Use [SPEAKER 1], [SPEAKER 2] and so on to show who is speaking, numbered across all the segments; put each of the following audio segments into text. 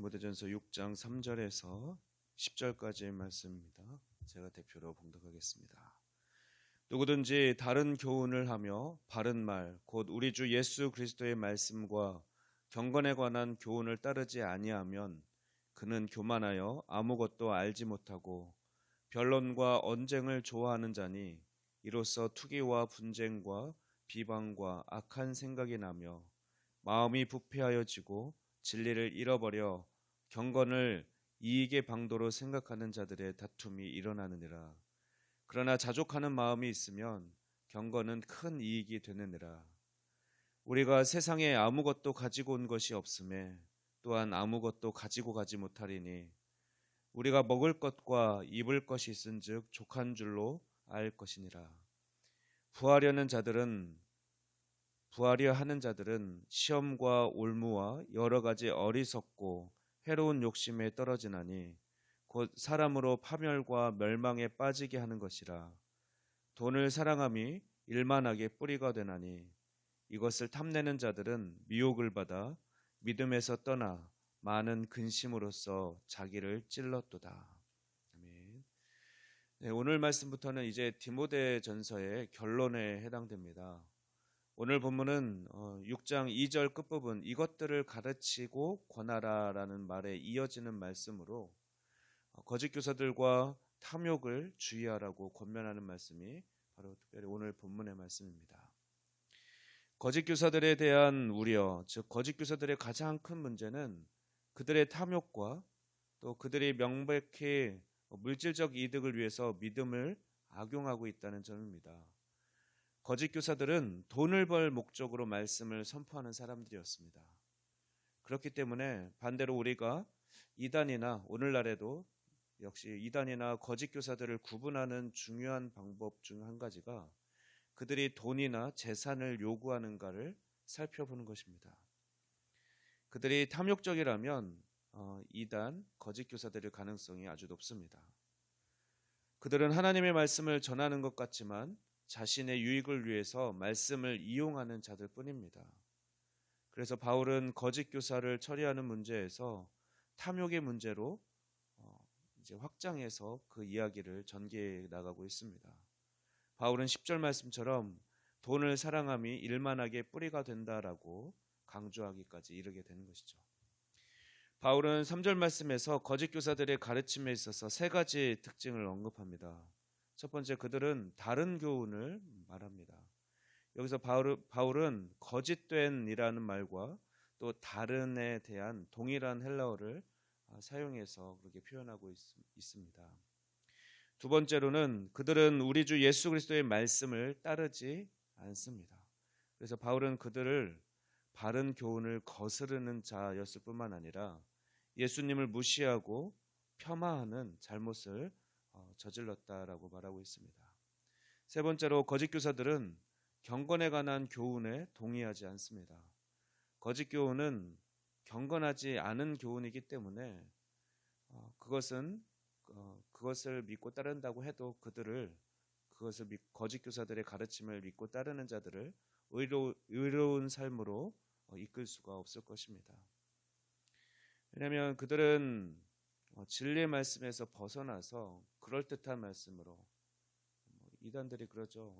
[SPEAKER 1] 디모데전서 6장 3절에서 10절까지의 말씀입니다. 제가 대표로 봉독하겠습니다. 누구든지 다른 교훈을 하며 바른 말, 곧 우리 주 예수 그리스도의 말씀과 경건에 관한 교훈을 따르지 아니하면 그는 교만하여 아무것도 알지 못하고 변론과 언쟁을 좋아하는 자니 이로써 투기와 분쟁과 비방과 악한 생각이 나며 마음이 부패하여지고 진리를 잃어버려 경건을 이익의 방도로 생각하는 자들의 다툼이 일어나느니라. 그러나 자족하는 마음이 있으면 경건은 큰 이익이 되느니라. 우리가 세상에 아무것도 가지고 온 것이 없음에 또한 아무것도 가지고 가지 못하리니 우리가 먹을 것과 입을 것이 있은즉 족한 줄로 알 것이니라. 부하려 하는 자들은 시험과 올무와 여러 가지 어리석고 해로운 욕심에 떨어지나니 곧 사람으로 파멸과 멸망에 빠지게 하는 것이라. 돈을 사랑함이 일만하게 뿌리가 되나니 이것을 탐내는 자들은 미혹을 받아 믿음에서 떠나 많은 근심으로써 자기를 찔렀도다. 아멘. 네, 오늘 말씀부터는 이제 디모데전서의 결론에 해당됩니다. 오늘 본문은 6장 2절 끝부분 이것들을 가르치고 권하라라는 말에 이어지는 말씀으로 거짓 교사들과 탐욕을 주의하라고 권면하는 말씀이 바로 특별히 오늘 본문의 말씀입니다. 거짓 교사들에 대한 우려, 즉 거짓 교사들의 가장 큰 문제는 그들의 탐욕과 또 그들이 명백히 물질적 이득을 위해서 믿음을 악용하고 있다는 점입니다. 거짓 교사들은 돈을 벌 목적으로 말씀을 선포하는 사람들이었습니다. 그렇기 때문에 반대로 우리가 이단이나 오늘날에도 역시 이단이나 거짓 교사들을 구분하는 중요한 방법 중 한 가지가 그들이 돈이나 재산을 요구하는가를 살펴보는 것입니다. 그들이 탐욕적이라면 이단, 거짓 교사들일 가능성이 아주 높습니다. 그들은 하나님의 말씀을 전하는 것 같지만 자신의 유익을 위해서 말씀을 이용하는 자들 뿐입니다. 그래서 바울은 거짓 교사를 처리하는 문제에서 탐욕의 문제로 이제 확장해서 그 이야기를 전개해 나가고 있습니다. 바울은 10절 말씀처럼 돈을 사랑함이 일만하게 뿌리가 된다라고 강조하기까지 이르게 되는 것이죠. 바울은 3절 말씀에서 거짓 교사들의 가르침에 있어서 세 가지 특징을 언급합니다. 첫 번째, 그들은 다른 교훈을 말합니다. 여기서 바울은 거짓된이라는 말과 또 다른에 대한 동일한 헬라어를 사용해서 그렇게 표현하고 있습니다. 두 번째로는 그들은 우리 주 예수 그리스도의 말씀을 따르지 않습니다. 그래서 바울은 그들을 바른 교훈을 거스르는 자였을 뿐만 아니라 예수님을 무시하고 폄하하는 잘못을 저질렀다라고 말하고 있습니다. 세 번째로 거짓 교사들은 경건에 관한 교훈에 동의하지 않습니다. 거짓 교훈은 경건하지 않은 교훈이기 때문에 그것을 믿고 따른다고 해도 거짓 교사들의 가르침을 믿고 따르는 자들을 의로운 삶으로 이끌 수가 없을 것입니다. 왜냐하면 그들은 진리의 말씀에서 벗어나서 그럴듯한 말씀으로 이단들이 그러죠.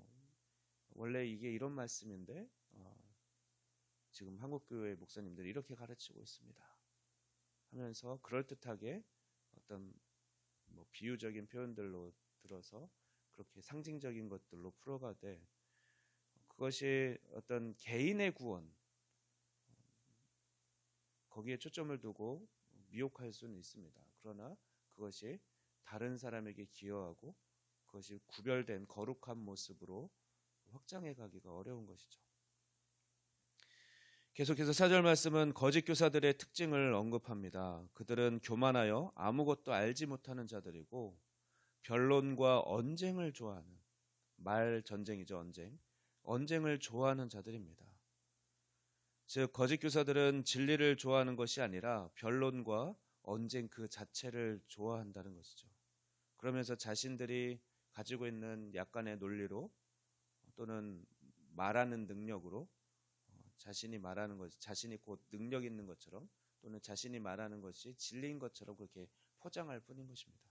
[SPEAKER 1] 원래 이게 이런 말씀인데 지금 한국교회 목사님들이 이렇게 가르치고 있습니다 하면서 그럴듯하게 어떤 비유적인 표현들로 들어서 그렇게 상징적인 것들로 풀어가되 그것이 어떤 개인의 구원 거기에 초점을 두고 미혹할 수는 있습니다. 그러나 그것이 다른 사람에게 기여하고 그것이 구별된 거룩한 모습으로 확장해 가기가 어려운 것이죠. 계속해서 4절 말씀은 거짓 교사들의 특징을 언급합니다. 그들은 교만하여 아무것도 알지 못하는 자들이고 변론과 언쟁을 좋아하는 전쟁이죠. 언쟁을 좋아하는 자들입니다. 즉 거짓 교사들은 진리를 좋아하는 것이 아니라 변론과 언쟁 그 자체를 좋아한다는 것이죠. 그러면서 자신들이 가지고 있는 약간의 논리로 또는 말하는 능력으로 자신이 말하는 것, 자신이 곧 능력 있는 것처럼 또는 자신이 말하는 것이 진리인 것처럼 그렇게 포장할 뿐인 것입니다.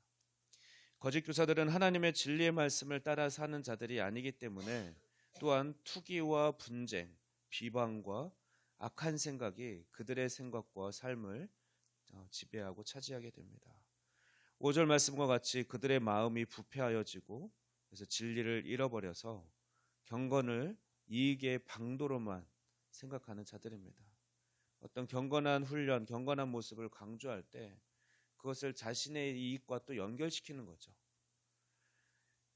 [SPEAKER 1] 거짓 교사들은 하나님의 진리의 말씀을 따라 사는 자들이 아니기 때문에 또한 투기와 분쟁, 비방과 악한 생각이 그들의 생각과 삶을 지배하고 차지하게 됩니다. 5절 말씀과 같이 그들의 마음이 부패하여지고 그래서 진리를 잃어버려서 경건을 이익의 방도로만 생각하는 자들입니다. 어떤 경건한 훈련, 경건한 모습을 강조할 때 그것을 자신의 이익과 또 연결시키는 거죠.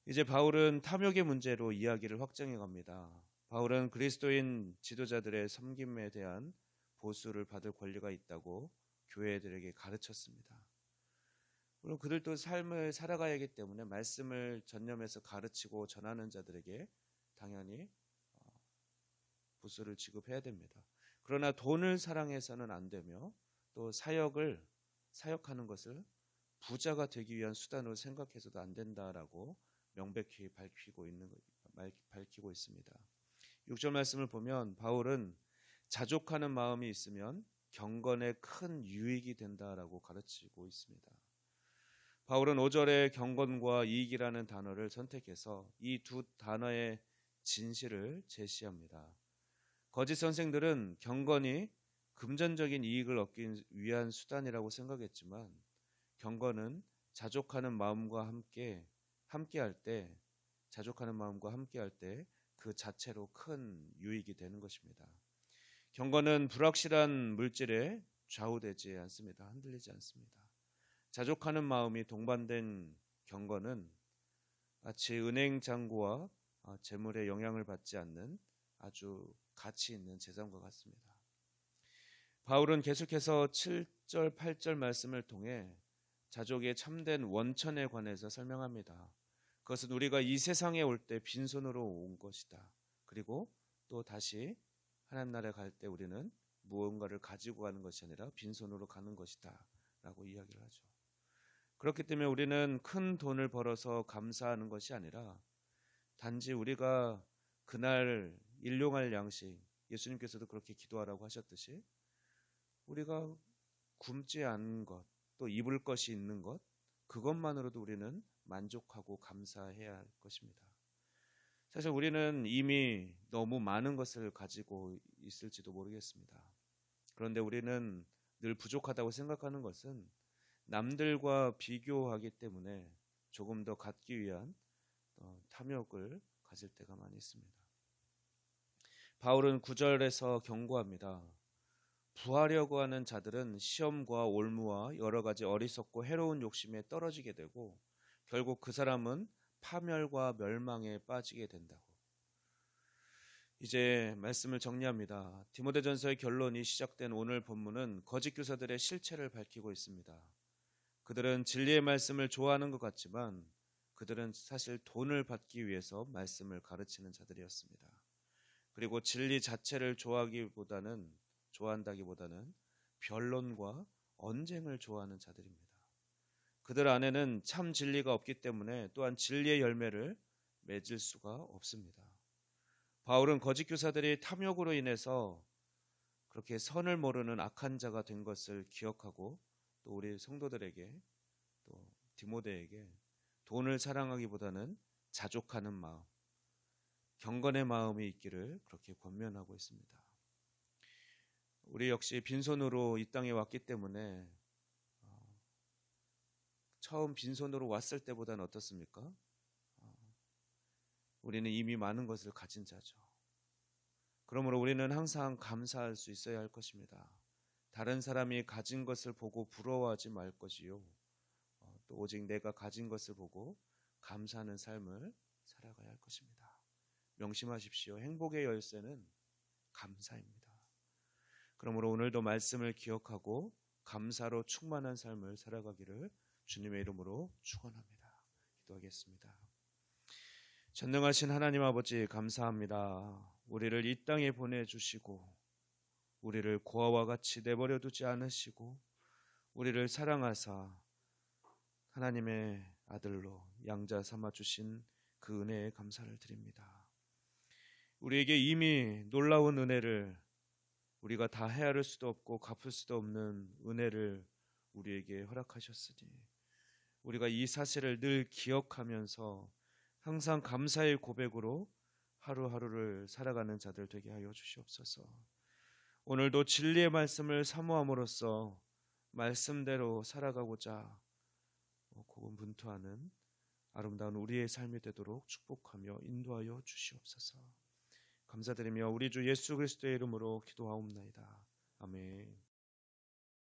[SPEAKER 1] 이제 바울은 탐욕의 문제로 이야기를 확장해 갑니다. 바울은 그리스도인 지도자들의 섬김에 대한 보수를 받을 권리가 있다고 교회들에게 가르쳤습니다. 물론 그들도 삶을 살아가야 하기 때문에 말씀을 전념해서 가르치고 전하는 자들에게 당연히 보수를 지급해야 됩니다. 그러나 돈을 사랑해서는 안 되며 또 사역하는 것을 부자가 되기 위한 수단으로 생각해서도 안 된다라고 명백히 밝히고 있습니다. 6절 말씀을 보면 바울은 자족하는 마음이 있으면 경건에 큰 유익이 된다라고 가르치고 있습니다. 바울은 5절에 경건과 이익이라는 단어를 선택해서 이 두 단어의 진실을 제시합니다. 거짓 선생들은 경건이 금전적인 이익을 얻기 위한 수단이라고 생각했지만 경건은 자족하는 마음과 함께할 때 그 자체로 큰 유익이 되는 것입니다. 경건은 불확실한 물질에 좌우되지 않습니다. 흔들리지 않습니다. 자족하는 마음이 동반된 경건은 마치 은행 잔고와 재물의 영향을 받지 않는 아주 가치 있는 재산과 같습니다. 바울은 계속해서 7절, 8절 말씀을 통해 자족의 참된 원천에 관해서 설명합니다. 그것은 우리가 이 세상에 올 때 빈손으로 온 것이다. 그리고 또 다시 하나님 나라에 갈 때 우리는 무언가를 가지고 가는 것이 아니라 빈손으로 가는 것이다 라고 이야기를 하죠. 그렇기 때문에 우리는 큰 돈을 벌어서 감사하는 것이 아니라 단지 우리가 그날 일용할 양식, 예수님께서도 그렇게 기도하라고 하셨듯이 우리가 굶지 않은 것, 또 입을 것이 있는 것, 그것만으로도 우리는 만족하고 감사해야 할 것입니다. 사실 우리는 이미 너무 많은 것을 가지고 있을지도 모르겠습니다. 그런데 우리는 늘 부족하다고 생각하는 것은 남들과 비교하기 때문에 조금 더 갖기 위한 탐욕을 가질 때가 많이 있습니다. 바울은 9절에서 경고합니다. 부하려고 하는 자들은 시험과 올무와 여러 가지 어리석고 해로운 욕심에 떨어지게 되고 결국 그 사람은 파멸과 멸망에 빠지게 된다고. 이제 말씀을 정리합니다. 디모데전서의 결론이 시작된 오늘 본문은 거짓 교사들의 실체를 밝히고 있습니다. 그들은 진리의 말씀을 좋아하는 것 같지만 그들은 사실 돈을 받기 위해서 말씀을 가르치는 자들이었습니다. 그리고 진리 자체를 좋아한다기보다는 변론과 언쟁을 좋아하는 자들입니다. 그들 안에는 참 진리가 없기 때문에 또한 진리의 열매를 맺을 수가 없습니다. 바울은 거짓 교사들이 탐욕으로 인해서 그렇게 선을 모르는 악한 자가 된 것을 기억하고 또 우리 성도들에게 또 디모데에게 돈을 사랑하기보다는 자족하는 마음, 경건의 마음이 있기를 그렇게 권면하고 있습니다. 우리 역시 빈손으로 이 땅에 왔기 때문에 처음 빈손으로 왔을 때보다는 어떻습니까? 우리는 이미 많은 것을 가진 자죠. 그러므로 우리는 항상 감사할 수 있어야 할 것입니다. 다른 사람이 가진 것을 보고 부러워하지 말 것이요. 또 오직 내가 가진 것을 보고 감사하는 삶을 살아가야 할 것입니다. 명심하십시오. 행복의 열쇠는 감사입니다. 그러므로 오늘도 말씀을 기억하고 감사로 충만한 삶을 살아가기를 주님의 이름으로 축원합니다. 기도하겠습니다. 전능하신 하나님 아버지 감사합니다. 우리를 이 땅에 보내주시고 우리를 고아와 같이 내버려 두지 않으시고 우리를 사랑하사 하나님의 아들로 양자 삼아주신 그 은혜에 감사를 드립니다. 우리에게 이미 놀라운 은혜를 우리가 다 헤아릴 수도 없고 갚을 수도 없는 은혜를 우리에게 허락하셨으니 우리가 이 사실을 늘 기억하면서 항상 감사의 고백으로 하루하루를 살아가는 자들 되게 하여 주시옵소서. 오늘도 진리의 말씀을 사모함으로써 말씀대로 살아가고자 고군분투하는 아름다운 우리의 삶이 되도록 축복하며 인도하여 주시옵소서. 감사드리며 우리 주 예수 그리스도의 이름으로 기도하옵나이다. 아멘.